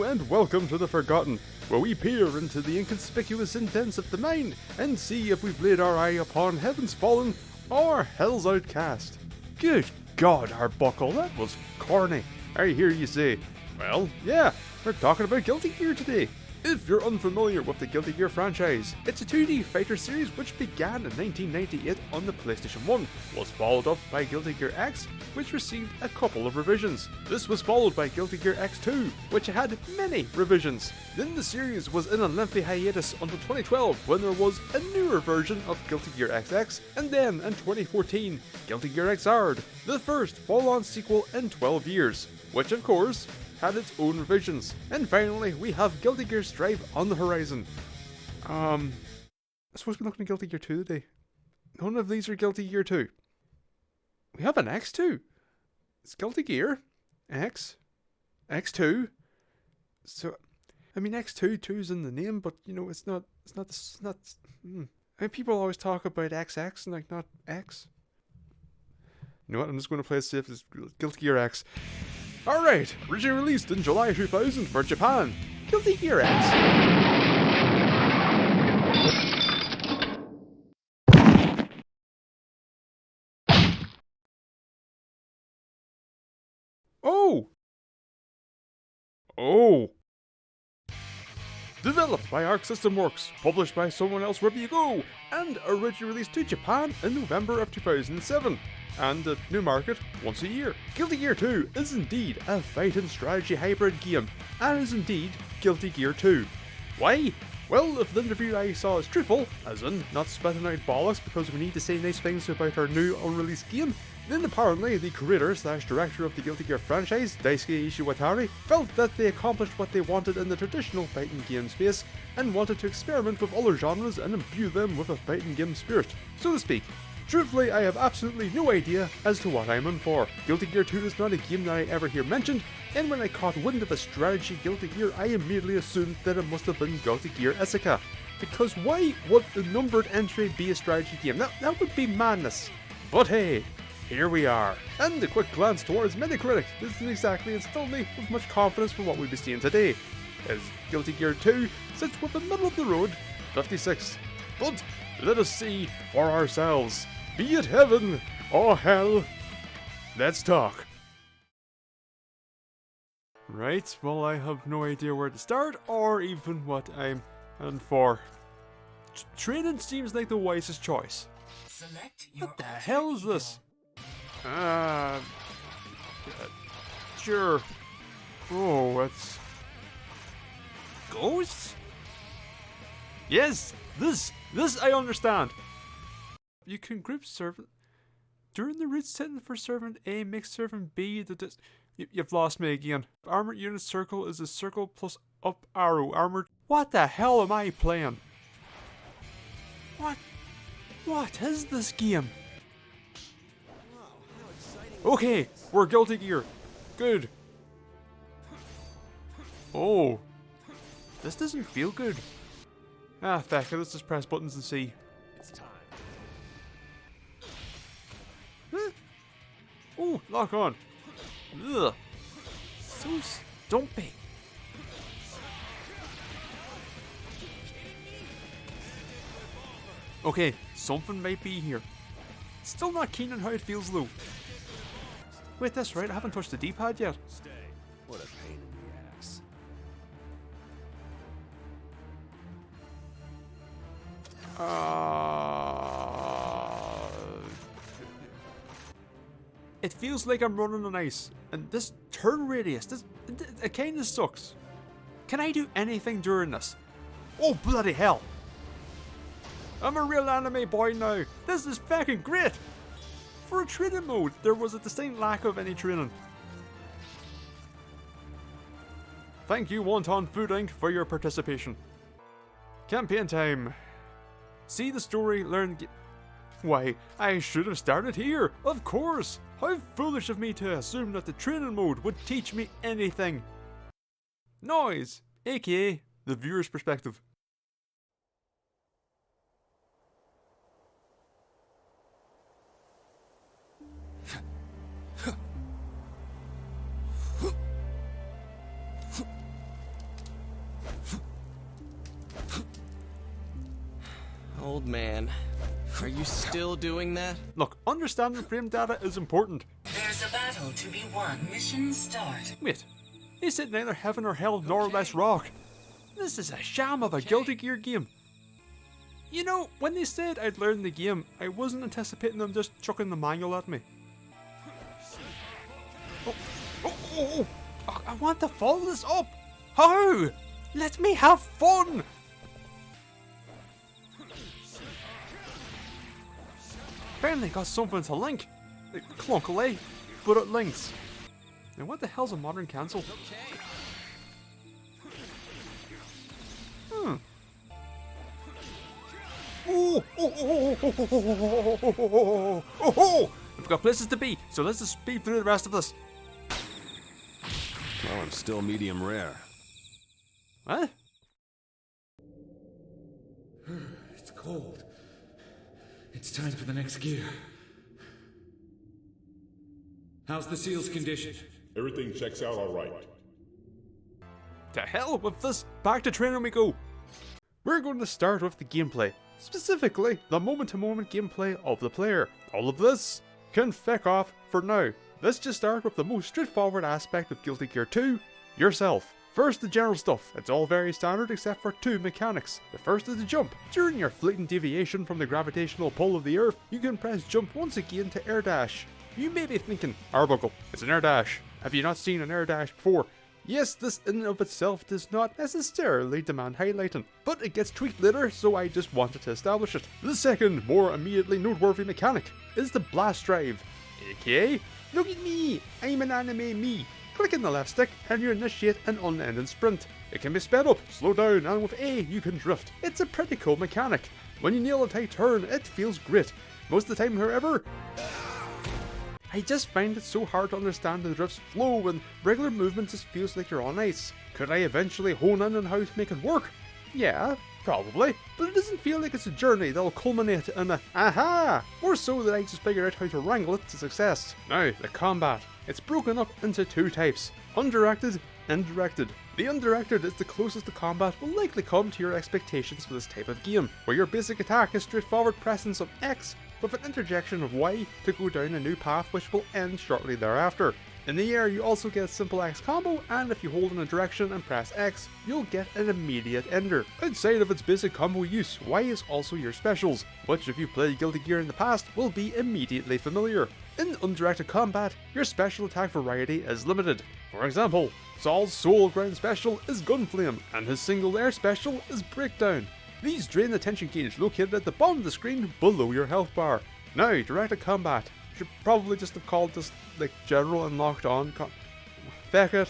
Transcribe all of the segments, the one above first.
and welcome to The Forgotten, where we peer into the inconspicuous indents of the mind and see if we've laid our eye upon heaven's fallen or hell's outcast. Good God, Arebuckle, that was corny. I hear you say. Well, yeah, we're talking about Guilty Gear today. If you're unfamiliar with the Guilty Gear franchise, it's a 2D fighter series which began in 1998 on the PlayStation 1, was followed up by Guilty Gear X, which received a couple of revisions. This was followed by Guilty Gear X2, which had many revisions. Then the series was in a lengthy hiatus until 2012 when there was a newer version of Guilty Gear XX, and then in 2014, Guilty Gear XR'd, the first full-on sequel in 12 years, which of course had its own revisions. And finally, we have Guilty Gear Strive on the horizon. I suppose we're looking at Guilty Gear 2 today. None of these are Guilty Gear 2. We have an X2. It's Guilty Gear X, X2. So, I mean, X2, 2's in the name, but you know, it's not. I mean, people always talk about XX and like not X. You know what? I'm just going to play it safe as Guilty Gear X. Alright, originally released in July 2000 for Japan, Guilty Gear X. Oh! Developed by ARGH System Works, published by someone else wherever you go, and originally released to Japan in November of 2007. And a new market once a year. Guilty Gear 2 is indeed a fight and strategy hybrid game, and is indeed Guilty Gear 2. Why? Well, if the interview I saw is truthful, as in not spitting out bollocks because we need to say nice things about our new unreleased game, then apparently the creator/director of the Guilty Gear franchise, Daisuke Ishiwatari, felt that they accomplished what they wanted in the traditional fighting game space, and wanted to experiment with other genres and imbue them with a fighting game spirit, so to speak. Truthfully, I have absolutely no idea as to what I'm in for. Guilty Gear 2 is not a game that I ever hear mentioned, and when I caught wind of a strategy Guilty Gear, I immediately assumed that it must have been Guilty Gear Isuka. Because why would a numbered entry be a strategy game? That would be madness. But hey, here we are. And a quick glance towards Metacritic doesn't exactly instill me with much confidence for what we'll be seeing today, as Guilty Gear 2 sits with a middle of the road 56. But let us see for ourselves. Be it heaven or hell, let's talk. Right, well, I have no idea where to start or even what I'm in for. Training seems like the wisest choice. What the hell is this? Sure. Oh, it's ghosts? Yes, this I understand. You can group servant during the root setting for servant A, make servant B the you've lost me again. Armored unit circle is a circle plus up arrow. Armored. What the hell am I playing? What is this game? Okay, we're Guilty Gear. Good. Oh, this doesn't feel good. Ah, feck it, let's just press buttons and see. It's time. Huh? Oh, lock on. Ugh. So stumpy. Okay, something might be here. Still not keen on how it feels though. Wait, that's right, I haven't touched the D-pad yet. Stay. What a pain in the ass. It feels like I'm running on ice, and this turn radius, it kinda sucks. Can I do anything during this? Oh bloody hell! I'm a real anime boy now. This is fucking great! For a training mode, there was a distinct lack of any training. Thank you, Wonton Food Inc. for your participation. Campaign time. See the story, learn... Why, I should have started here, of course! How foolish of me to assume that the training mode would teach me anything. Noise, aka the viewer's perspective. man. Are you still doing that? Look, understanding frame data is important. There's a battle to be won. Mission start. Wait, he said neither heaven or hell nor less rock. This is a sham of a Guilty Gear game. You know, when they said I'd learn the game, I wasn't anticipating them just chucking the manual at me. Oh, I want to follow this up. How? Let me have fun. Finally got something to link. Clunkily, but it links. Now what the hell's a modern cancel? We've got places to be, so let's just speed through the rest of this. Well, I'm still medium rare. What? It's cold. It's time for the next gear. How's the seal's condition? Everything checks out all right. To hell with this, back to training we go. We're going to start with the gameplay, specifically the moment-to-moment gameplay of the player. All of this can feck off for now. Let's just start with the most straightforward aspect of Guilty Gear 2, yourself. First, the general stuff. It's all very standard except for two mechanics. The first is the jump. During your fleeting deviation from the gravitational pull of the Earth, you can press jump once again to air dash. You may be thinking, Arebuckle, it's an air dash. Have you not seen an air dash before? Yes, this in and of itself does not necessarily demand highlighting, but it gets tweaked later, so I just wanted to establish it. The second, more immediately noteworthy mechanic is the blast drive, aka, look at me, I'm an anime me. Click in the left stick and you initiate an unending sprint. It can be sped up, slow down, and with A you can drift. It's a pretty cool mechanic. When you nail a tight turn, it feels great. Most of the time, however, I just find it so hard to understand the drift's flow when regular movement just feels like you're on ice. Could I eventually hone in on how to make it work? Yeah, probably, but it doesn't feel like it's a journey that'll culminate in a aha! More so that I just figured out how to wrangle it to success. Now, the combat. It's broken up into two types, undirected and directed. The undirected is the closest the combat will likely come to your expectations for this type of game, where your basic attack is straightforward pressings of X with an interjection of Y to go down a new path which will end shortly thereafter. In the air you also get a simple X combo, and if you hold in a direction and press X, you'll get an immediate ender. Outside of its basic combo use, Y is also your specials, which if you've played Guilty Gear in the past will be immediately familiar. In undirected combat, your special attack variety is limited. For example, Saul's Soul Ground special is Gunflame, and his single air special is Breakdown. These drain the tension gauge located at the bottom of the screen below your health bar. Now, directed combat. Should probably just have called this like general and locked on. Feck it.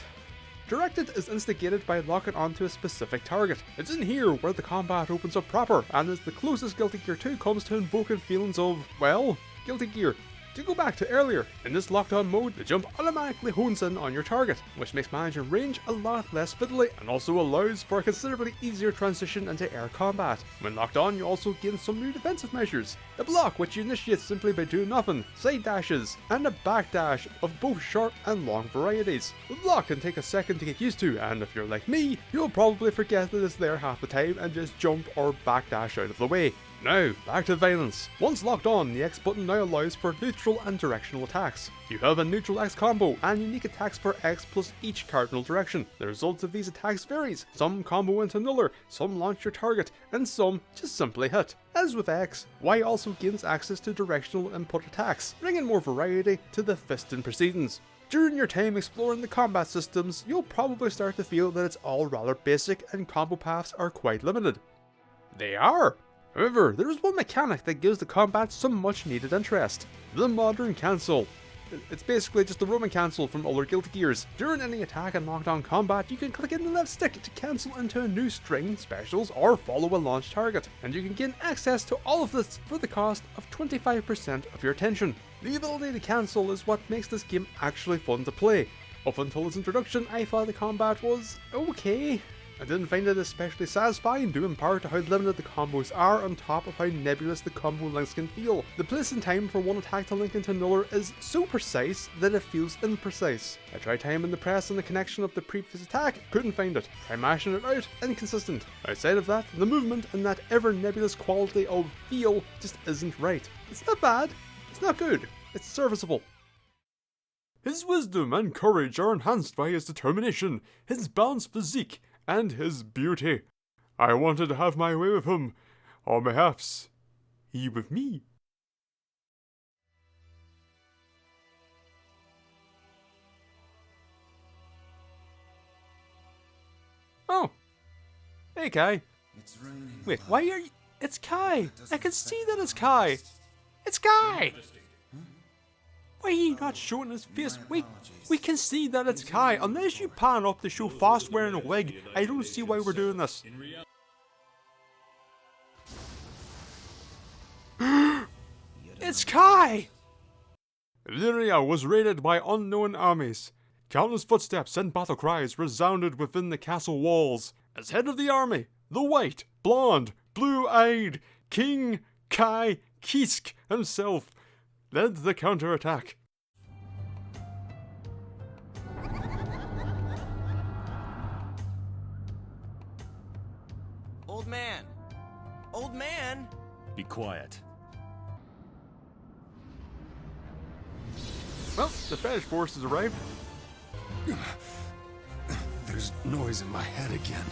Directed is instigated by locking onto a specific target. It's in here where the combat opens up proper, and is the closest Guilty Gear 2 comes to invoking feelings of, well, Guilty Gear. To go back to earlier, in this lockdown mode, the jump automatically hones in on your target, which makes managing range a lot less fiddly and also allows for a considerably easier transition into air combat. When locked on, you also gain some new defensive measures. A block, which you initiate simply by doing nothing, side dashes, and a back dash of both short and long varieties. The block can take a second to get used to, and if you're like me, you'll probably forget that it's there half the time and just jump or back dash out of the way. Now, back to violence. Once locked on, the X button now allows for neutral and directional attacks. You have a neutral X combo and unique attacks for X plus each cardinal direction. The result of these attacks varies. Some combo into nuller, some launch your target, and some just simply hit. As with X, Y also gains access to directional input attacks, bringing more variety to the fisting proceedings. During your time exploring the combat systems, you'll probably start to feel that it's all rather basic and combo paths are quite limited. They are! However, there is one mechanic that gives the combat some much needed interest. The modern cancel. It's basically just the Roman cancel from older Guilty Gears. During any attack and lockdown combat, you can click in the left stick to cancel into a new string, specials, or follow a launch target, and you can gain access to all of this for the cost of 25% of your attention. The ability to cancel is what makes this game actually fun to play. Up until its introduction, I thought the combat was okay. I didn't find it especially satisfying due in part to how limited the combos are on top of how nebulous the combo links can feel. The place and time for one attack to link into another is so precise that it feels imprecise. I tried timing the press and the connection of the previous attack, couldn't find it. Try mashing it out, inconsistent. Outside of that, the movement and that ever nebulous quality of feel just isn't right. It's not bad, it's not good, it's serviceable. His wisdom and courage are enhanced by his determination, his balanced physique, and his beauty. I wanted to have my way with him, or perhaps he with me. Oh. Hey, Kai. It's raining. Wait, why are you... It's Kai! I can see that it's Kai! It's Kai! Why are you not showing his face? We can see that it's Kai. Unless you pan up to show Fast wearing a wig, I don't see why we're doing this. It's Kai! Lyria was raided by unknown armies. Countless footsteps and battle cries resounded within the castle walls. As head of the army, the white, blonde, blue-eyed King Kai Kisk himself led the counterattack. Old man! Old man! Be quiet. Well, the Fetish force has arrived. There's noise in my head again.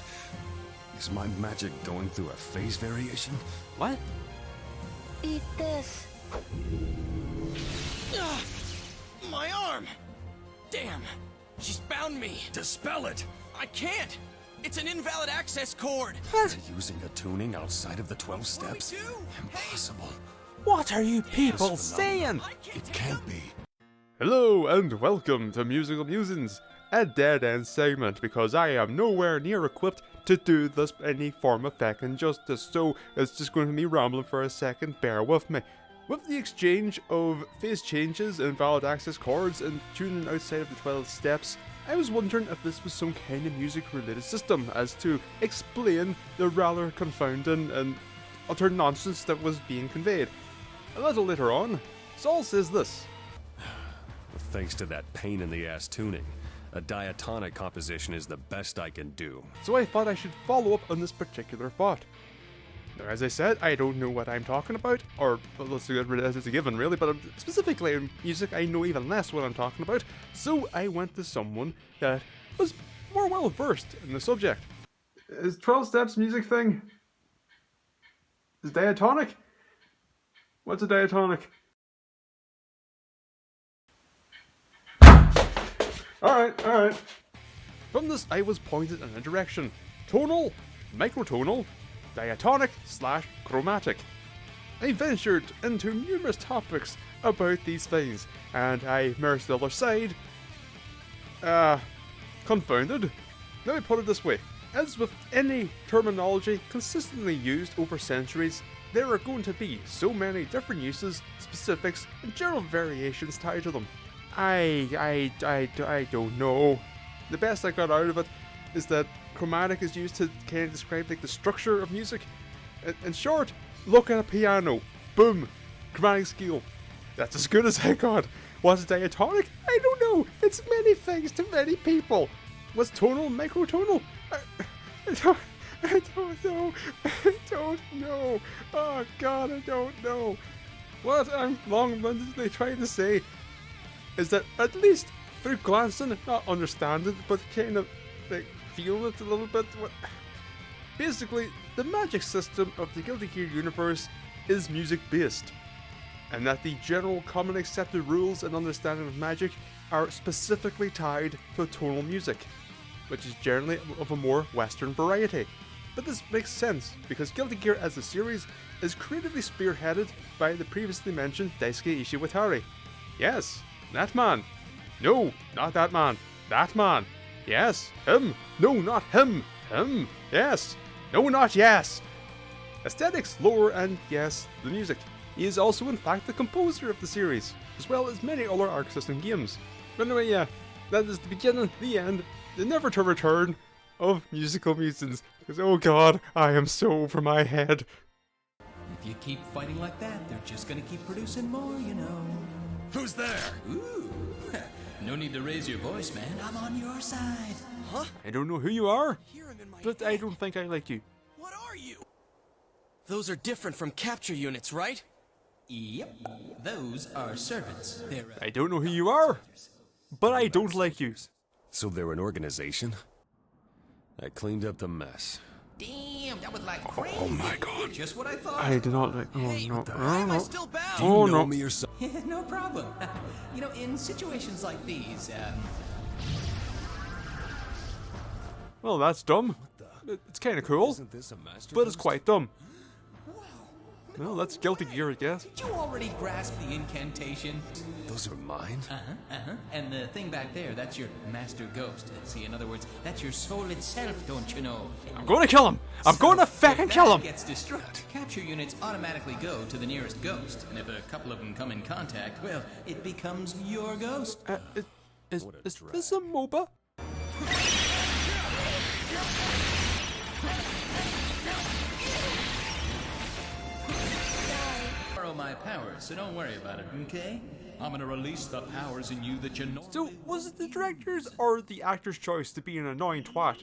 Is my magic going through a phase variation? What? Eat this. Ugh! My arm! Damn! She's bound me! Dispel it! I can't! It's an invalid access cord! What? Using a tuning outside of the 12 steps? What do we do? Impossible. What are you people This saying? I can't It do can't be. Hello and welcome to Musical Musings, a dead-end segment because I am nowhere near equipped to do this any form of feckin' justice, so it's just going to be rambling for a second, bear with me. With the exchange of phase changes, invalid access cords, and tuning outside of the 12 steps, I was wondering if this was some kind of music-related system as to explain the rather confounding and utter nonsense that was being conveyed. A little later on, Saul says this. Thanks to that pain-in-the-ass tuning, a diatonic composition is the best I can do. So I thought I should follow up on this particular thought. Now, as I said, I don't know what I'm talking about, or well, let's get rid of it as a given, really, but specifically in music, I know even less what I'm talking about, so I went to someone that was more well versed in the subject. Is 12 steps music thing? Is diatonic? What's a diatonic? Alright. From this, I was pointed in a direction. Tonal, microtonal, diatonic / chromatic. I ventured into numerous topics about these things, and I emerged the other side, confounded. Let me put it this way. As with any terminology consistently used over centuries, there are going to be so many different uses, specifics, and general variations tied to them. I don't know. The best I got out of it is that chromatic is used to kind of describe like the structure of music. In short, look at a piano. Boom. Chromatic scale. That's as good as I got. Was it diatonic? I don't know. It's many things to many people. Was tonal microtonal? I don't know. I don't know. Oh god, I don't know. What I'm long-windedly trying to say is that at least through glancing, not understanding, but kind of like feeling it a little bit. Basically, the magic system of the Guilty Gear universe is music-based, and that the general common accepted rules and understanding of magic are specifically tied to tonal music, which is generally of a more Western variety. But this makes sense, because Guilty Gear as a series is creatively spearheaded by the previously mentioned Daisuke Ishiwatari. Yes, that man. No, not that man. That man. Yes, him. No, not him. Him. Yes. No, not yes. Aesthetics, lore, and yes, the music. He is also in fact the composer of the series, as well as many other ARGH system games. But anyway, yeah, that is the beginning, the end, the never to return of musical mutants. Because, oh god, I am so over my head. If you keep fighting like that, they're just gonna keep producing more, you know. Who's there? Ooh. No need to raise your voice, man. I'm on your side. Huh? I don't know who you are, Hear him in my but head. I don't think I like you. What are you? Those are different from capture units, right? Yep. Those are servants. They're I don't know who you are, but I don't like you. So they're an organization? I cleaned up the mess. damn, that was like crazy. Oh my god. Just what I thought. I do not like. Oh Hey, no! why Oh am I no! still bound? Do you Oh know no! me or something? No problem. You know, in situations like these, Well, that's dumb. It's kind of cool, Isn't this a master but it's boost? quite dumb. Well, that's guilty gear, I guess. did you already grasp the incantation? Those are mine? And the thing back there, that's your master ghost. See, in other words, that's your soul itself, don't you know? I'm going to kill him. I'm going to If fucking that kill him. gets destroyed, capture units automatically go to the nearest ghost, and if a couple of them come in contact, well, it becomes your ghost. Is this a MOBA? Borrow my powers, so don't worry about it, okay? I'm gonna release the powers in you that you know. So, was it the director's or the actor's choice to be an annoying twat?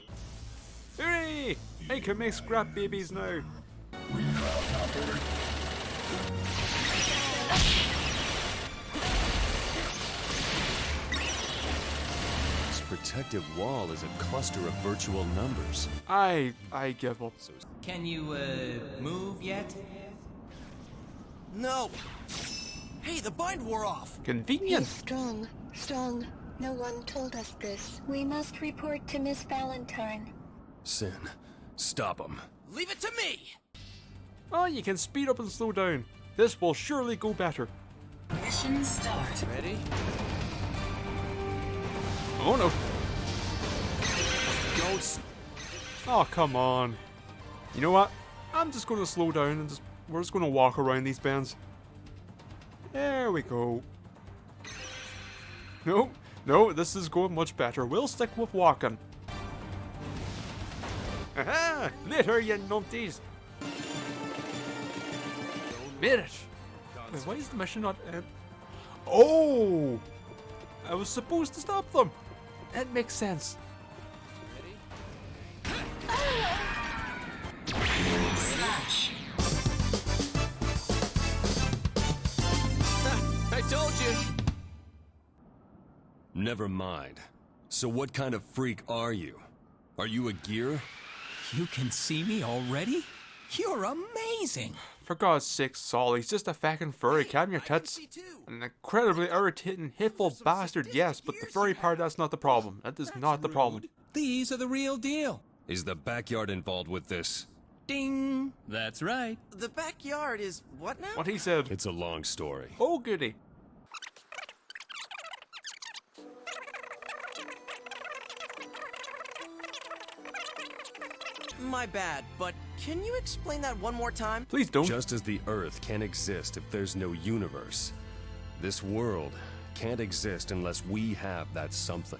Hooray! I can make scrap babies now. This protective wall is a cluster of virtual numbers. I give up. Can you, move yet? No! Hey, the bind wore off! Convenient. Strong. Strong. No one told us this. We must report to Miss Valentine. Sin, stop him. Leave it to me! Oh, you can speed up and slow down. This will surely go better. Mission start. Ready? Oh no. Oh, come on. You know what? I'm just going to slow down and we're just going to walk around these bends. There we go. No, this is going much better. We'll stick with walking. Aha! Later, you numpties! Made it! Wait, why is the mission not end? Oh! I was supposed to stop them! That makes sense. Slash. I told you! Never mind. So what kind of freak are you? Are you a gear? You can see me already? You're amazing! For God's sake, Saul, he's just a fucking furry. Calm your tits. An incredibly irritating, hateful bastard, yes, but the furry part, that's not the problem. That is not the problem. These are the real deal. Is the backyard involved with this? Ding! That's right. The backyard is what now? What he said. It's a long story. Oh, goody. My bad, but can you explain that one more time? Please don't. Just as the Earth can't exist if there's no universe, this world can't exist unless we have that something.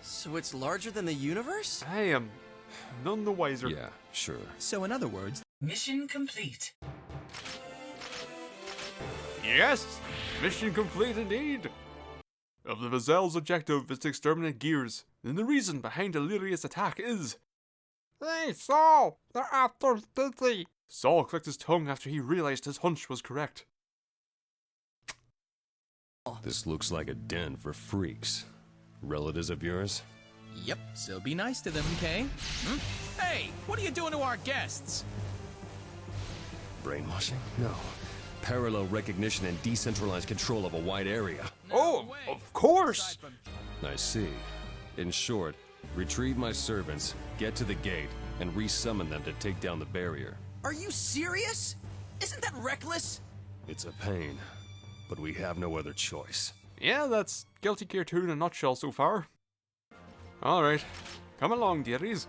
So it's larger than the universe? I am none the wiser. Yeah, sure. So in other words, Mission complete. Yes! Mission complete indeed! Of the Vazel's objective is to exterminate gears, and the reason behind Illyria's attack is... Hey, Saul! They're after Dizzy! Saul clicked his tongue after he realized his hunch was correct. This looks like a den for freaks. Relatives of yours? yep, so be nice to them, okay? Hey, what are you doing to our guests? Brainwashing? No. Parallel recognition and decentralized control of a wide area. Oh, of course! I see. In short, retrieve my servants, get to the gate, and resummon them to take down the barrier. Are you serious? Isn't that reckless? It's a pain, but we have no other choice. Yeah, that's Guilty Gear 2 in a nutshell so far. Alright, come along, dearies.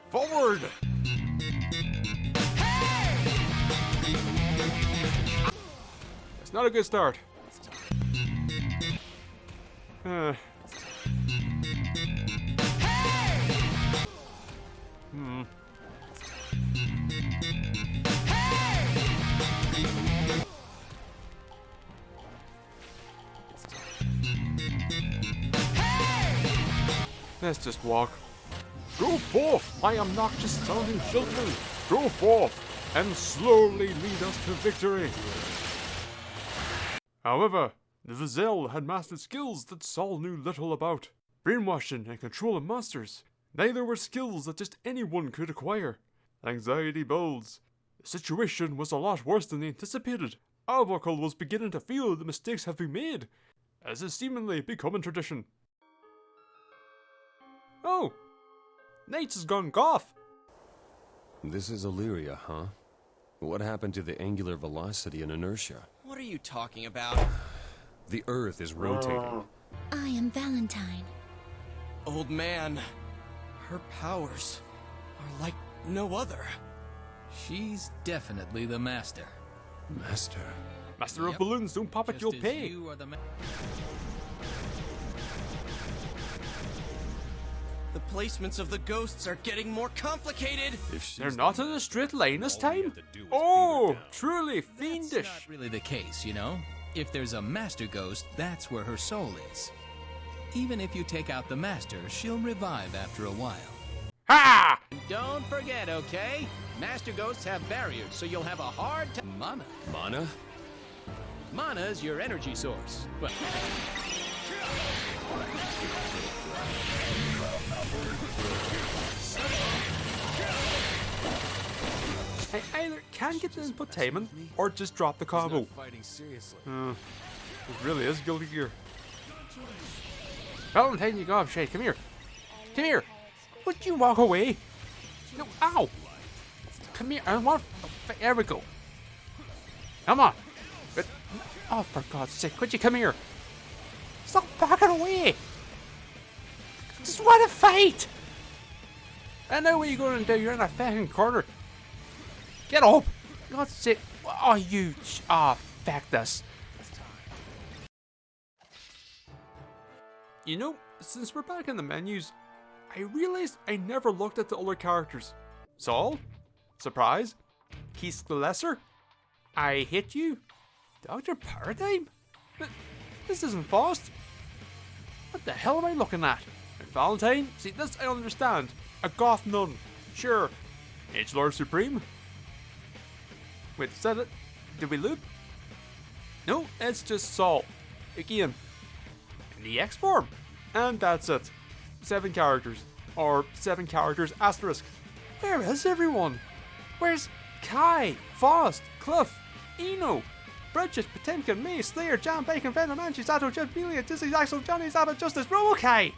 Forward! It's not a good start. Let's just walk. Go forth, my obnoxious sounding children! Go forth, and slowly lead us to victory! However, the Vizel had mastered skills that Saul knew little about. Brainwashing and controlling monsters. Neither were skills that just anyone could acquire. Anxiety builds. The situation was a lot worse than they anticipated. Arebuckle was beginning to feel the mistakes have been made, as is seemingly becoming tradition. Oh! Nate's has gone goth! This is Illyria, huh? What happened to the angular velocity and inertia? What are you talking about? The Earth is rotating. I am Valentine. Old man, her powers are like no other. She's definitely the master. Master. Master of balloons, don't pop at Just your as pay! you are the The placements of the ghosts are getting more complicated. They're not in a straight line this time? Oh, truly fiendish! That's not really the case, you know? If there's a master ghost, that's where her soul is. Even if you take out the master, she'll revive after a while. Ha! Don't forget, okay? Master ghosts have barriers, so you'll have a hard time. Mana. Mana? Mana's your energy source. Well, I either can get the input timing, or just drop the combo. Fighting seriously. It really is Guilty Gear. Valentine, you go shade. Come here. Come here. Would you walk away? No, ow! Come here. I want. There we go. Come on. But, oh, for God's sake, would you come here? Stop backing away. Just want to fight. I know what you're going to do. You're in a fucking corner. Get up. For God's sake. Oh, you. Oh, fuck this. You know, since we're back in the menus, I realized I never looked at the other characters. Saul? Surprise? Keith the Lesser? I Hate You? Dr. Paradigm? But this isn't Faust. What the hell am I looking at? And Valentine? See, this I understand. A goth nun. Sure. H-Lord Supreme? Wait, is that it? Did we loop? No, it's just Saul. Again. In the X form. And that's it. 7 characters. Or 7 characters asterisk. Where is everyone? Where's Kai, Faust, Cliff, Eno, Bridget, Potemkin, May, Slayer, Jan, Bacon, Venom, Angie, Zato, Jet, Belia, Disney, Axel, Johnny, Zabba, Justice, Robo-Kai!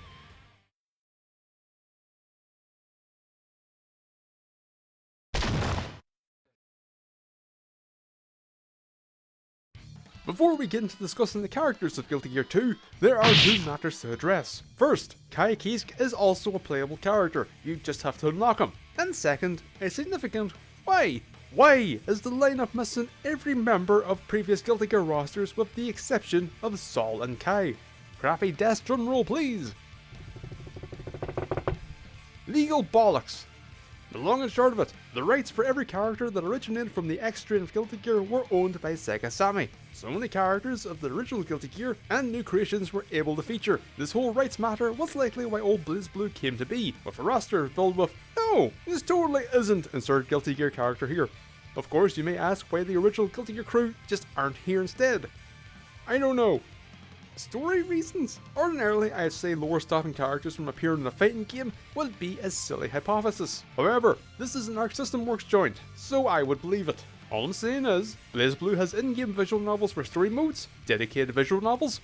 Before we get into discussing the characters of Guilty Gear 2, there are 2 matters to address. First, Kai Kiske is also a playable character, you just have to unlock him. And second, a significant why is the lineup missing every member of previous Guilty Gear rosters with the exception of Saul and Kai? Crappy desk drum roll please! Legal bollocks! The long and short of it, the rights for every character that originated from the X strain of Guilty Gear were owned by Sega Sammy. So many characters of the original Guilty Gear and new creations were able to feature. This whole rights matter was likely why old BlazBlue came to be, with a roster filled with, no, this totally isn't insert Guilty Gear character here. Of course, you may ask why the original Guilty Gear crew just aren't here instead. I don't know. Story reasons? Ordinarily, I'd say lower stopping characters from appearing in a fighting game would be a silly hypothesis. However, this is an Arc System Works joint, so I would believe it. All I'm saying is, BlazBlue has in-game visual novels for story modes, dedicated visual novels,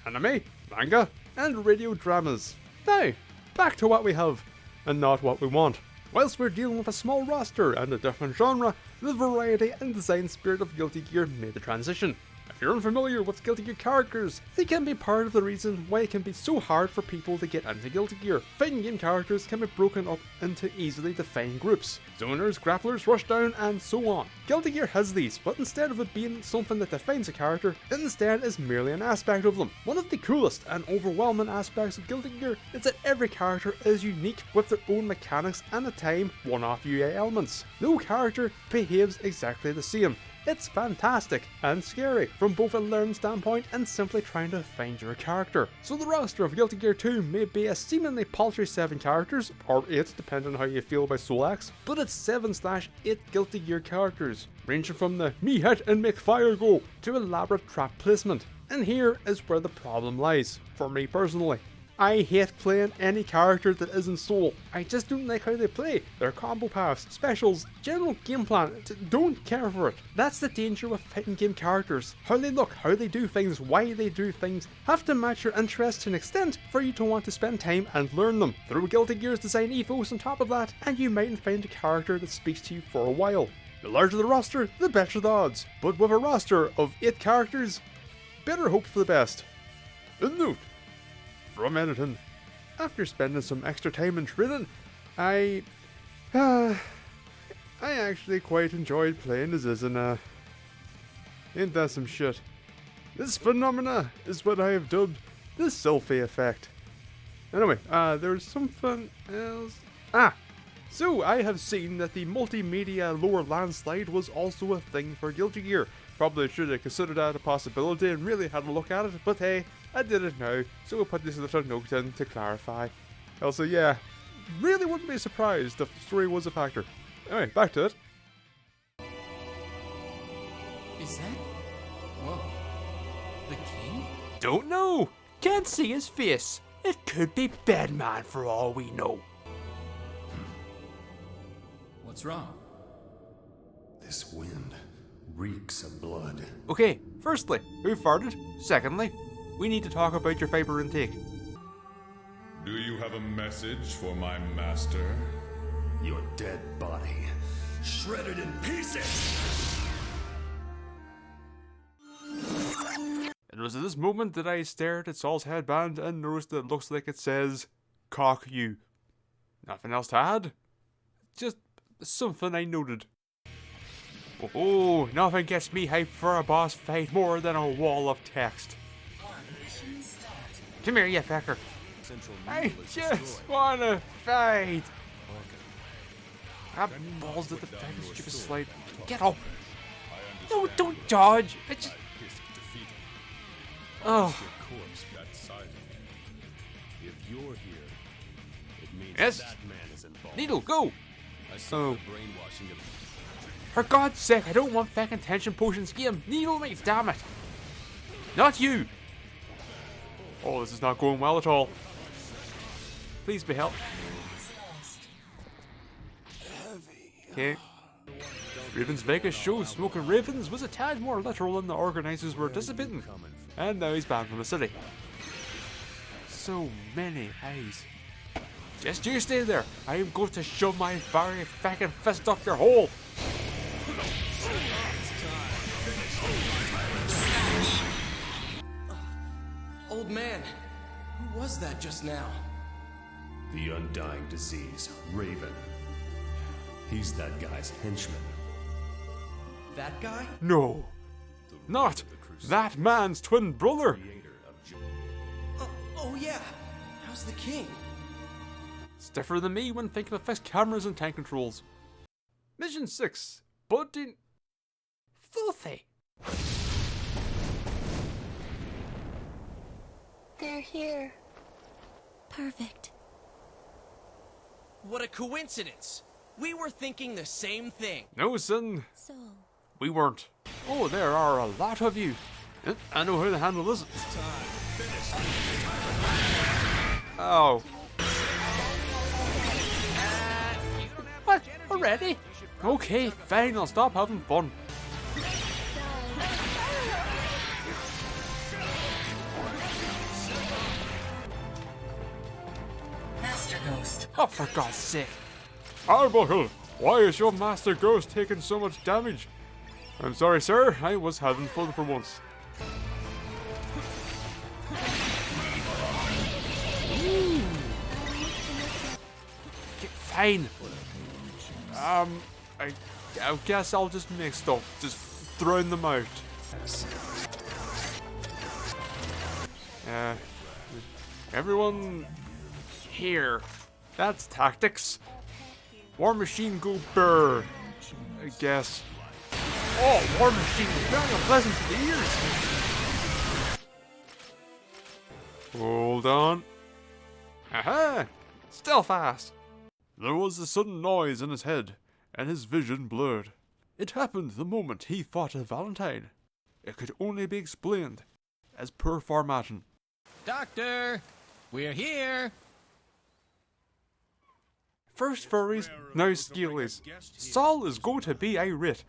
anime, manga, and radio dramas. Now, back to what we have, and not what we want. Whilst we're dealing with a small roster and a different genre, the variety and design spirit of Guilty Gear made the transition. If you're unfamiliar with Guilty Gear characters, they can be part of the reason why it can be so hard for people to get into Guilty Gear. Fighting game characters can be broken up into easily defined groups. Zoners, grapplers, rushdown, and so on. Guilty Gear has these, but instead of it being something that defines a character, it instead is merely an aspect of them. One of the coolest and overwhelming aspects of Guilty Gear is that every character is unique with their own mechanics and at time one-off UI elements. No character behaves exactly the same. It's fantastic and scary from both a learning standpoint and simply trying to find your character. So the roster of Guilty Gear 2 may be a seemingly paltry 7 characters, or 8 depending on how you feel about Soul Axe, but it's 7/8 Guilty Gear characters, ranging from the me hit and make fire go to elaborate trap placement. And here is where the problem lies, for me personally. I hate playing any character that isn't Soul. I just don't like how they play. Their combo paths, specials, general game plan, don't care for it. That's the danger with fighting game characters. How they look, how they do things, why they do things, have to match your interests to an extent for you to want to spend time and learn them. Throw Guilty Gear's design ethos on top of that, and you mightn't find a character that speaks to you for a while. The larger the roster, the better the odds. But with a roster of 8 characters, better hope for the best. A note from editing. After spending some extra time in training, I actually quite enjoyed playing as Izuna. Ain't that some shit? This phenomena is what I have dubbed the selfie effect. Anyway, there's something else. So I have seen that the multimedia lore landslide was also a thing for Guilty Gear. Probably should have considered that a possibility and really had a look at it, but hey, I did it now, so we'll put this little note in to clarify. Also, yeah, really wouldn't be surprised if the story was a factor. Anyway, back to it. Is that... Whoa. The king? Don't know! Can't see his face. It could be Bedman for all we know. What's wrong? This wind reeks of blood. Okay, firstly, who farted? Secondly, we need to talk about your fiber intake. Do you have a message for my master? Your dead body, shredded in pieces! It was at this moment that I stared at Saul's headband and noticed that it looks like it says, "Cock you." Nothing else to add? Just something I noted. Oh, nothing gets me hyped for a boss fight more than a wall of text. Mission start. Come here, you fecker. I just wanna fight. I balls at the fucking stupid slide. Get up. No, don't dodge. I just... Oh. If you're here, it means Yes. that man is involved. Needle, go. I saw the brainwashing of... For God's sake, I don't want fucking tension potions game. Needle me, damn it. Not you. Oh, this is not going well at all. Please be helped. Okay. Raven's Vegas show Smoking Ravens was a tad more literal than the organisers were anticipating. And now he's banned from the city. So many eyes. Just you stay there. I am going to shove my very fucking fist up your hole. Old man, who was that just now? The undying disease, Raven. He's that guy's henchman. That guy? No. Not that man's twin brother. Oh yeah. How's the king? Stiffer than me when thinking of fixed cameras and tank controls. Mission 6. Budding. Filthy. They're here. Perfect. What a coincidence! We were thinking the same thing. No, son. So, We weren't. Oh, there are a lot of you. I know how to handle this. Oh. What? Already? Okay, fine, I'll stop having fun. Master Ghost. Oh, for God's sake. Arebuckle, why is your Master Ghost taking so much damage? I'm sorry, sir. I was having fun for once. Okay, fine. I guess I'll just make stuff. Just throw them out. Everyone here. That's tactics. War Machine go burr. I guess. Oh, War Machine is very unpleasant to the ears. Hold on. Aha! Still fast. There was a sudden noise in his head, and his vision blurred. It happened the moment he thought of Valentine. It could only be explained as per formatting. Doctor, we're here. First furries, now scalies. Saul is going to be irate.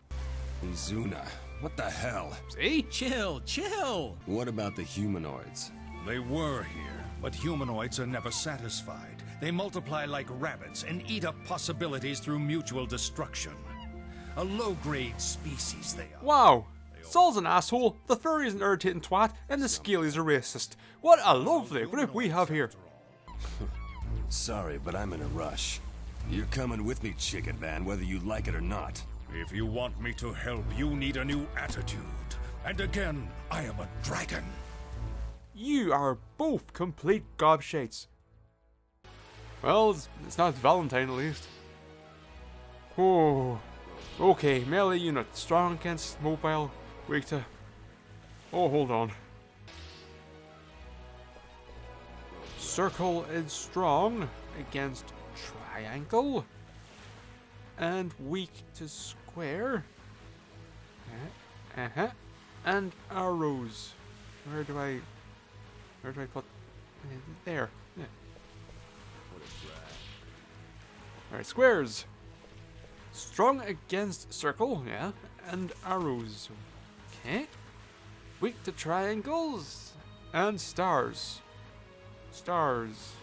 Izuna, what the hell? See? Chill, chill. What about the humanoids? They were here, but humanoids are never satisfied. They multiply like rabbits and eat up possibilities through mutual destruction. A low-grade species they are. Wow. Saul's an asshole, the furry is an irritating twat, and the scalies are racist. What a lovely group we have here. Sorry, but I'm in a rush. You're coming with me, Chicken Man, whether you like it or not. If you want me to help, you need a new attitude. And again, I am a dragon. You are both complete gobshites. Well, it's not Valentine at least. Oh. Okay, melee unit. Strong against mobile. Weak to... Oh, hold on. Circle is strong against triangle. And weak to square. And arrows. Where do I put... There. Yeah. Alright, squares. Strong against circle, yeah, and arrows. Okay. Weak to triangles and stars. Stars.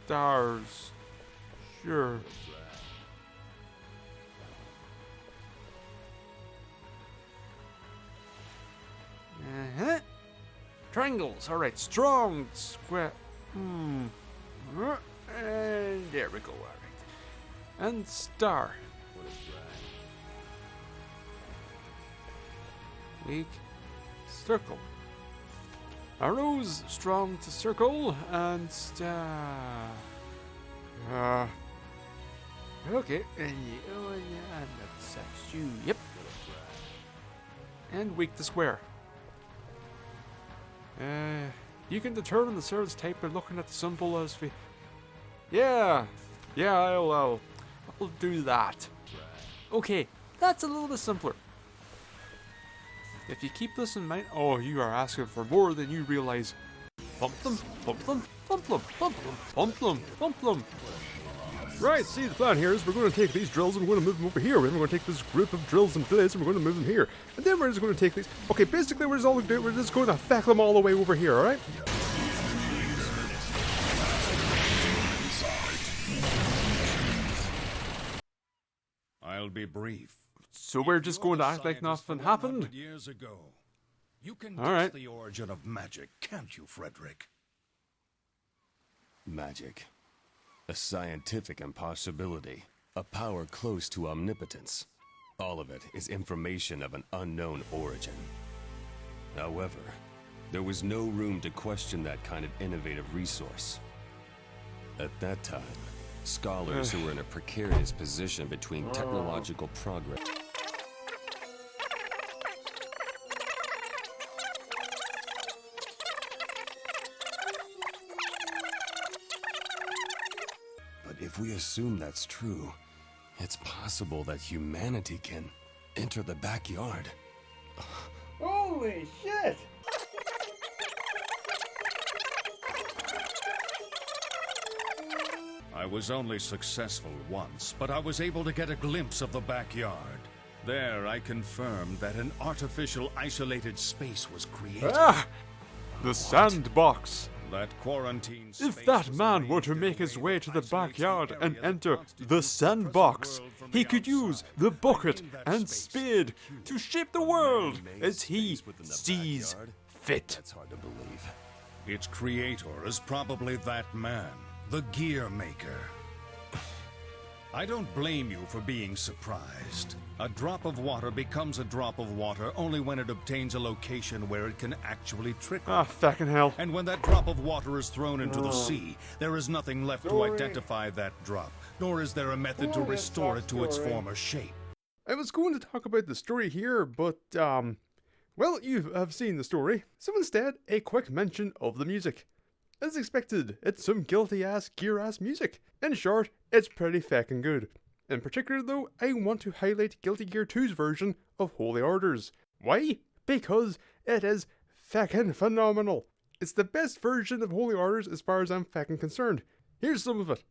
Stars. Sure. Triangles. Alright, strong square. And there we go. Alright. And star. Weak. Circle. Arrows strong to circle and star. Okay. And that's you. Yep. And weak to square. You can determine the surface type by looking at the symbol as we. Yeah, I'll do that. Okay, that's a little bit simpler. If you keep this in mind, oh, you are asking for more than you realize. Bump them, bump them, bump them, bump them, bump them, bump them. Right, see, the plan here is we're going to take these drills and we're going to move them over here. We're going to take this group of drills and blades and we're going to move them here. And then we're just going to take these. Okay, basically we're just going to feck them all the way over here, alright? I'll be brief. So we're just going to act like nothing happened? Years ago. You can all guess right. the origin of magic, can't you, Frederick? Magic. A scientific impossibility. A power close to omnipotence. All of it is information of an unknown origin. However, there was no room to question that kind of innovative resource. At that time, scholars who were in a precarious position between technological progress. But if we assume that's true, it's possible that humanity can enter the backyard. Holy shit! I was only successful once, but I was able to get a glimpse of the backyard. There, I confirmed that an artificial isolated space was created. Ah! The sandbox. That quarantine space If that was man were made to make his way to the isolates the backyard and area that enter constitutes the the sandbox, present world from he the could use outside. the bucket In that and space, spade to shape the world as he space within the sees backyard? fit. That's hard to believe. Its creator is probably that man, the gear maker. I don't blame you for being surprised. A drop of water becomes a drop of water only when it obtains a location where it can actually trickle. Ah, feckin' hell. And when that drop of water is thrown into the sea, there is nothing left to Story. identify that drop, nor is there a method to restore it to its former shape. I was going to talk about the story here, but, well, you have seen the story, so instead, a quick mention of the music. As expected, it's some guilty-ass, gear-ass music. In short, it's pretty feckin' good. In particular, though, I want to highlight Guilty Gear 2's version of Holy Orders. Why? Because it is feckin' phenomenal. It's the best version of Holy Orders as far as I'm feckin' concerned. Here's some of it.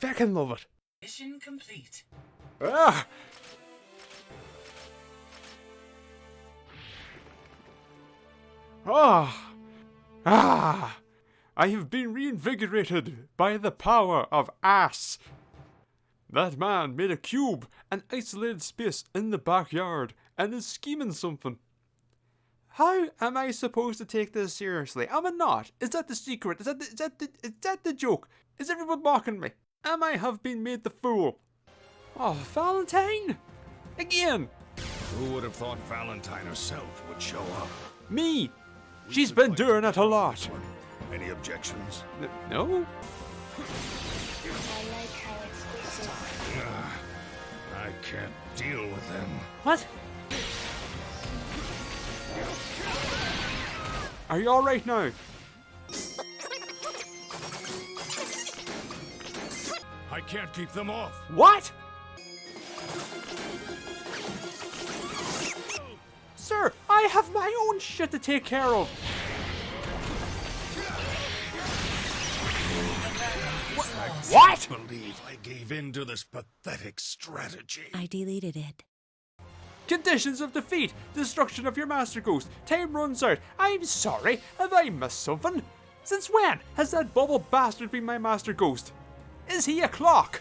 Feckin' love it. Mission complete. Ah! Ah! Ah! I have been reinvigorated by the power of ass. That man made a cube, an isolated space in the backyard, and is scheming something. How am I supposed to take this seriously? Am I not? Is that the secret? Is that the joke? Is everyone mocking me? Am I have been made the fool? Oh, Valentine! Again! Who would have thought Valentine herself would show up? Me! She's been doing it a lot. Any objections? No? I like how exclusive. I can't deal with them. What? Are you alright now? I can't keep them off. What? Sir, I have my own shit to take care of. What? I believe I gave in to this pathetic strategy. I deleted it. Conditions of defeat. Destruction of your Master Ghost. Time runs out. I'm sorry. Have I missed something? Since when has that bubble bastard been my Master Ghost? Is he a clock?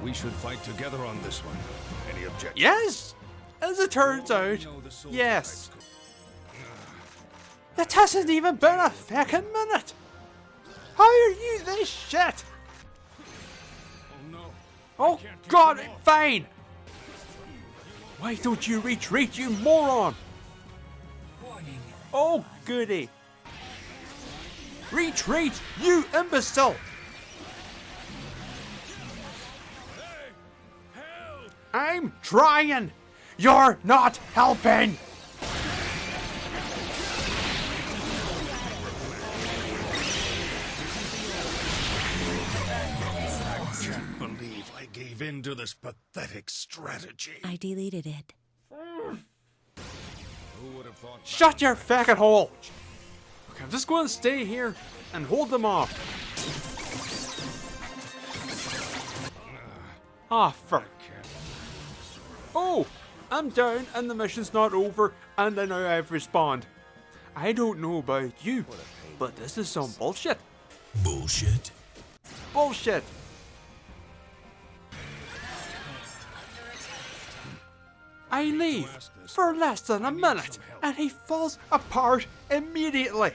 We should fight together on this one. Any objections? Yes! As it turns out, yes. It hasn't even been a feckin' minute. How are you this shit? Oh no. Oh god, fine! Why don't you retreat, you moron? Warning. Oh goody. Retreat, you imbecile! I'm trying! You're not helping! I can't believe I gave in to this pathetic strategy. I deleted it. Who would have thought? Shut your faggot hole! Okay, I'm just going to stay here and hold them off. Ah, fuck. Oh, I'm down and the mission's not over and I now have respawned. I don't know about you, but this is some bullshit. Bullshit? Bullshit! I leave for less than a minute and he falls apart immediately.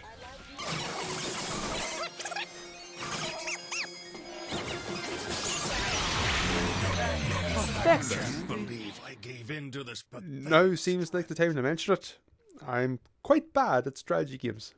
I can't believe I gave in to this pathetic. Now seems like the time to mention it. I'm quite bad at strategy games.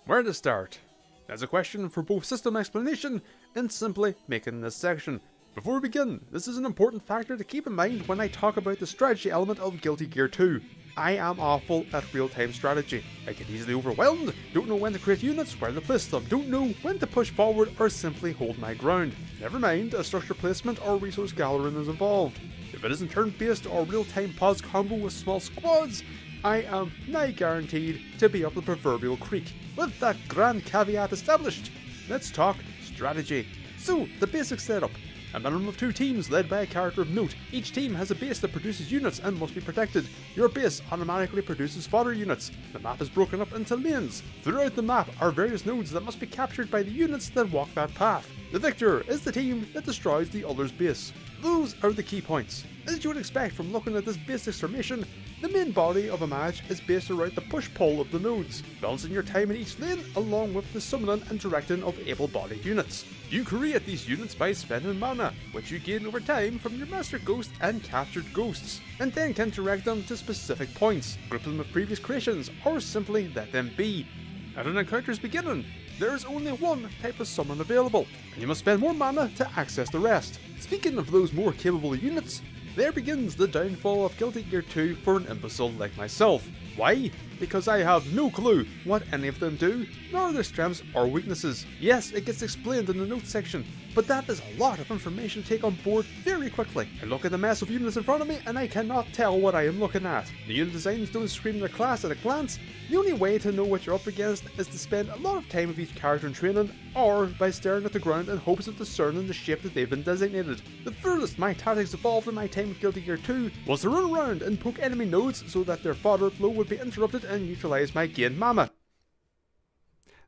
Where to start? There's a question for both system explanation and simply making this section. Before we begin, this is an important factor to keep in mind when I talk about the strategy element of Guilty Gear 2. I am awful at real-time strategy. I get easily overwhelmed, don't know when to create units, where to place them, don't know when to push forward or simply hold my ground. Never mind a structure placement or resource gathering is involved. If it isn't turn-based or real-time pause combo with small squads, I am nigh guaranteed to be up the proverbial creek. With that grand caveat established, let's talk strategy. So, the basic setup. A minimum of 2 teams led by a character of note. Each team has a base that produces units and must be protected. Your base automatically produces fodder units. The map is broken up into lanes. Throughout the map are various nodes that must be captured by the units that walk that path. The victor is the team that destroys the other's base. Those are the key points. As you would expect from looking at this basic summation, the main body of a match is based around the push-pull of the nodes, balancing your time in each lane along with the summoning and directing of able-bodied units. You create these units by spending mana, which you gain over time from your Master Ghost and captured ghosts, and then can direct them to specific points, group them with previous creations, or simply let them be. At an encounter's beginning, there is only one type of summon available, and you must spend more mana to access the rest. Speaking of those more capable units, there begins the downfall of Guilty Gear 2 for an imbecile like myself. Why? Because I have no clue what any of them do, nor their strengths or weaknesses. Yes, it gets explained in the notes section, but that is a lot of information to take on board very quickly. I look at the mess of units in front of me and I cannot tell what I am looking at. The unit designs don't scream their class at a glance. The only way to know what you're up against is to spend a lot of time with each character in training, or by staring at the ground in hopes of discerning the shape that they've been designated. The furthest my tactics evolved in my time with Guilty Gear 2 was to run around and poke enemy nodes so that their fodder flow would be interrupted and neutralise my gained mana.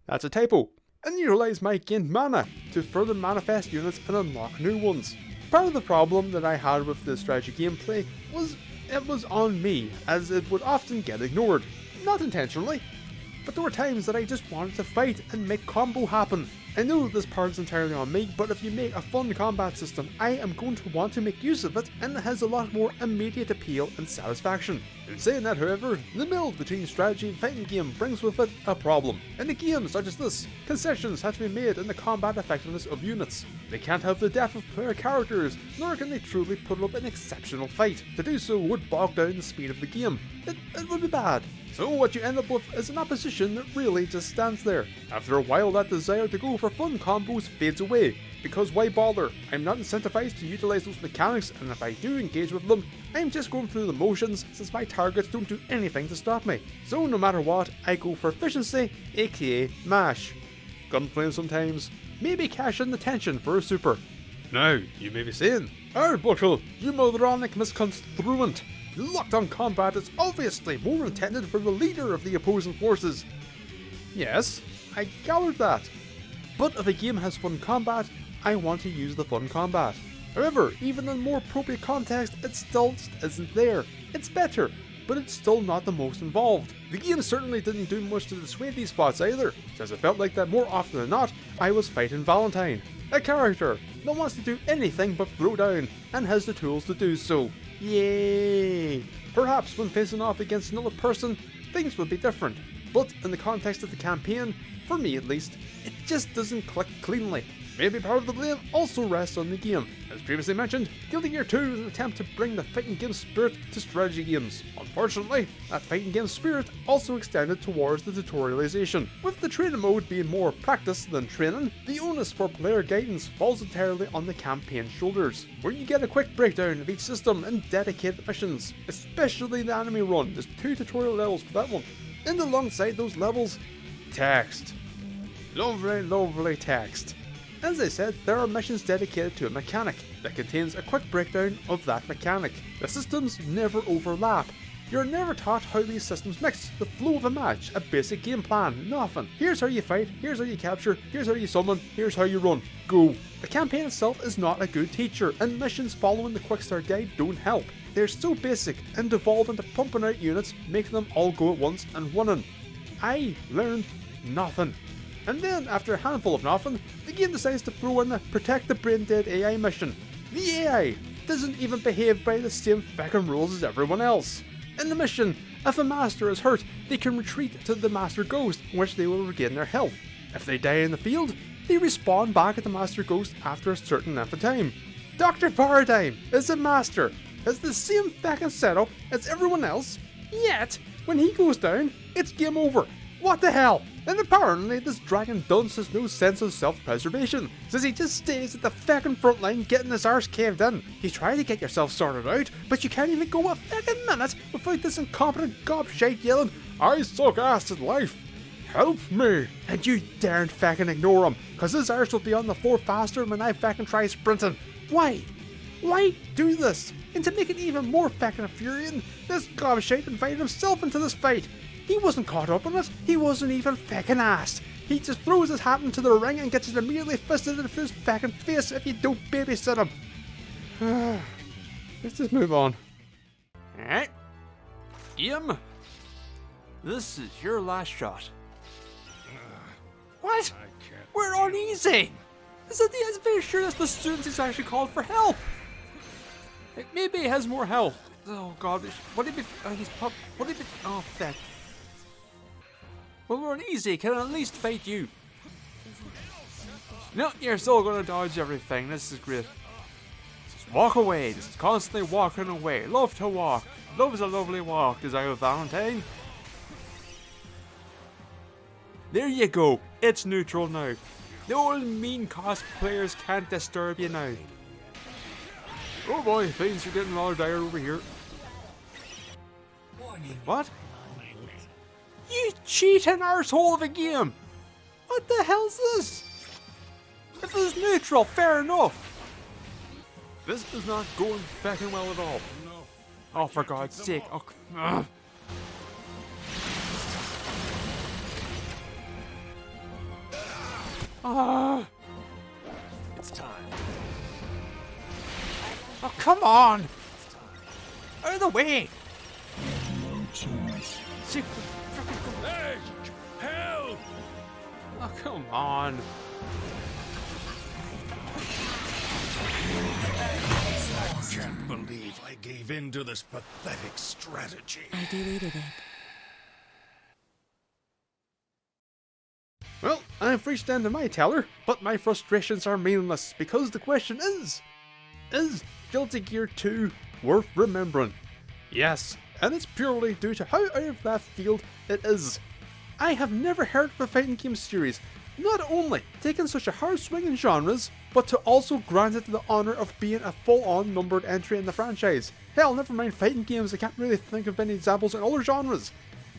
That's a typo. And neutralise my gained mana to further manifest units and unlock new ones. Part of the problem that I had with the strategy gameplay was it was on me, as it would often get ignored. Not intentionally, but there were times that I just wanted to fight and make combo happen. I know this part is entirely on me, but if you make a fun combat system, I am going to want to make use of it, and it has a lot more immediate appeal and satisfaction. In saying that, however, the meld between strategy and fighting game brings with it a problem. In a game such as this, concessions have to be made in the combat effectiveness of units. They can't have the depth of player characters, nor can they truly put up an exceptional fight. To do so would bog down the speed of the game. It would be bad. So what you end up with is an opposition that really just stands there. After a while, that desire to go for fun combos fades away, because why bother? I'm not incentivized to utilize those mechanics, and if I do engage with them, I'm just going through the motions since my targets don't do anything to stop me. So no matter what, I go for efficiency, aka mash. Gunplay sometimes, maybe cash in the tension for a super. Now, you may be saying, Arebuckle, you moronic misconstruent. Locked-on combat is obviously more intended for the leader of the opposing forces. Yes, I gathered that. But if a game has fun combat, I want to use the fun combat. However, even in more appropriate context, it still isn't there. It's better, but it's still not the most involved. The game certainly didn't do much to dissuade these spots either, since it felt like that more often than not, I was fighting Valentine, a character that wants to do anything but throw down, and has the tools to do so. Yay! Perhaps when facing off against another person, things would be different, but in the context of the campaign, for me at least, it just doesn't click cleanly. Maybe part of the blame also rests on the game. As previously mentioned, Guilty Gear 2 is an attempt to bring the fighting game spirit to strategy games. Unfortunately, that fighting game spirit also extended towards the tutorialization. With the training mode being more practice than training, the onus for player guidance falls entirely on the campaign's shoulders, where you get a quick breakdown of each system and dedicated missions. Especially the anime run, there's 2 tutorial levels for that one. And alongside those levels, text. Lovely text. As I said, there are missions dedicated to a mechanic that contains a quick breakdown of that mechanic. The systems never overlap. You're never taught how these systems mix, the flow of a match, a basic game plan, nothing. Here's how you fight, here's how you capture, here's how you summon, here's how you run. Go. The campaign itself is not a good teacher, and missions following the quick start guide don't help. They're so basic and devolve into pumping out units, making them all go at once and winning. I learned nothing. And then, after a handful of nothing, the game decides to throw in the Protect the Brain Dead AI mission. The AI doesn't even behave by the same feckin' rules as everyone else. In the mission, if a master is hurt, they can retreat to the Master Ghost, in which they will regain their health. If they die in the field, they respawn back at the Master Ghost after a certain length of time. Dr. Paradigm is a master, has the same feckin' setup as everyone else, Yet, when he goes down, it's game over. What the hell? And apparently this dragon dunce has no sense of self-preservation, since he just stays at the feckin' front line getting his arse caved in. You try to get yourself sorted out, but you can't even go a feckin' minute without this incompetent gobshite yelling, "I suck ass at life! Help me!" And you daren't feckin' ignore him, cause his arse will be on the floor faster when I feckin' try sprinting. Why? Why do this? And to make it even more feckin' infuriating, this gobshite invited himself into this fight. He wasn't caught up in it, he wasn't even feckin' asked. He just throws his hat into the ring and gets it immediately fisted into his feckin' face if you don't babysit him. Let's just move on. Alright. Game. This is your last shot. What? We're on easy! Is it the very sure that's the student who's actually called for help? Maybe he has more health. Oh god, what if he's pop? What if oh fuck. Well, we're on easy, can I at least fight you? No, you're still gonna dodge everything, this is great. Just walk away, just constantly walking away. Love to walk. Love is a lovely walk, is our Valentine. There you go, it's neutral now. The old mean cosplayers can't disturb you now. Oh boy, things are getting all dire over here. Warning. What? You cheating arsehole of a game! What the hell's this? If it was neutral, fair enough. This is not going fucking well at all. Oh, for God's sake. Oh, It's time. oh, come on! Out of the way! Hey! Help! Oh, come on. I can't believe I gave in to this pathetic strategy. I deleted it. Well, I've reached the end of my teller, but my frustrations are meaningless because the question is Guilty Gear 2 worth remembering? Yes, and it's purely due to how out of left field it is. I have never heard of a fighting game series not only taking such a hard swing in genres, but to also grant it the honour of being a full-on numbered entry in the franchise. Hell, never mind fighting games, I can't really think of any examples in other genres.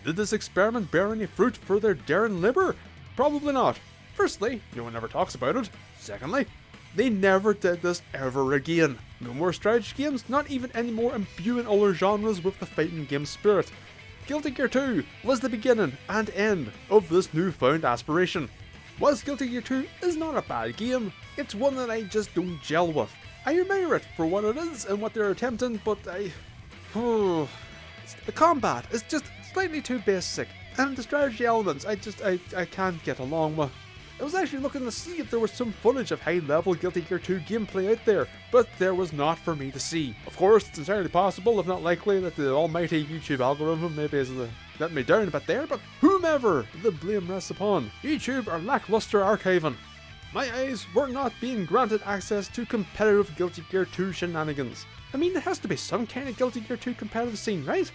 Did this experiment bear any fruit for their daring labour? Probably not. Firstly, no one ever talks about it. Secondly, they never did this ever again. No more strategy games, not even any more imbuing other genres with the fighting game spirit. Guilty Gear 2 was the beginning and end of this newfound aspiration. Whilst Guilty Gear 2 is not a bad game, it's one that I just don't gel with. I admire it for what it is and what they're attempting, but the combat is just slightly too basic, and the strategy elements I can't get along with. I was actually looking to see if there was some footage of high-level Guilty Gear 2 gameplay out there, but there was not for me to see. Of course, it's entirely possible, if not likely, that the almighty YouTube algorithm maybe is letting me down a bit there, but whomever the blame rests upon, YouTube are lackluster archiving. My eyes were not being granted access to competitive Guilty Gear 2 shenanigans. I mean, there has to be some kind of Guilty Gear 2 competitive scene, right?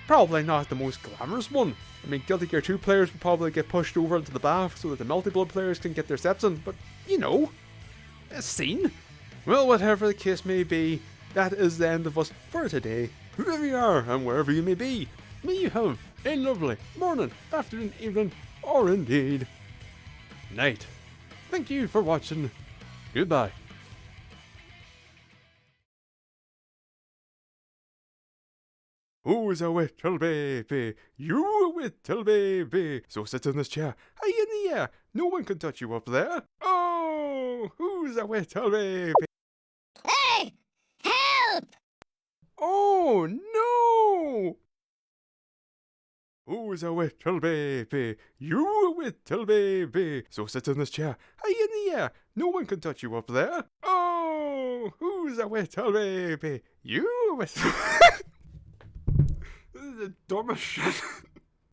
Probably not the most glamorous one. I mean, Guilty Gear 2 players will probably get pushed over into the bath so that the multi-blood players can get their steps in, but, you know, a scene? Well, whatever the case may be, that is the end of us for today. Whoever you are and wherever you may be, may you have a lovely morning, afternoon, evening, or indeed night. Thank you for watching. Goodbye. Who's a little baby? You a little baby. So sit in this chair, high in the air. No one can touch you up there. Oh, who's a little baby? Hey! Help! Oh, no! Who's a little baby? You a little baby. So sit in this chair, high in the air. No one can touch you up there. Oh, who's a little baby? You a little... This is the dumbest shit.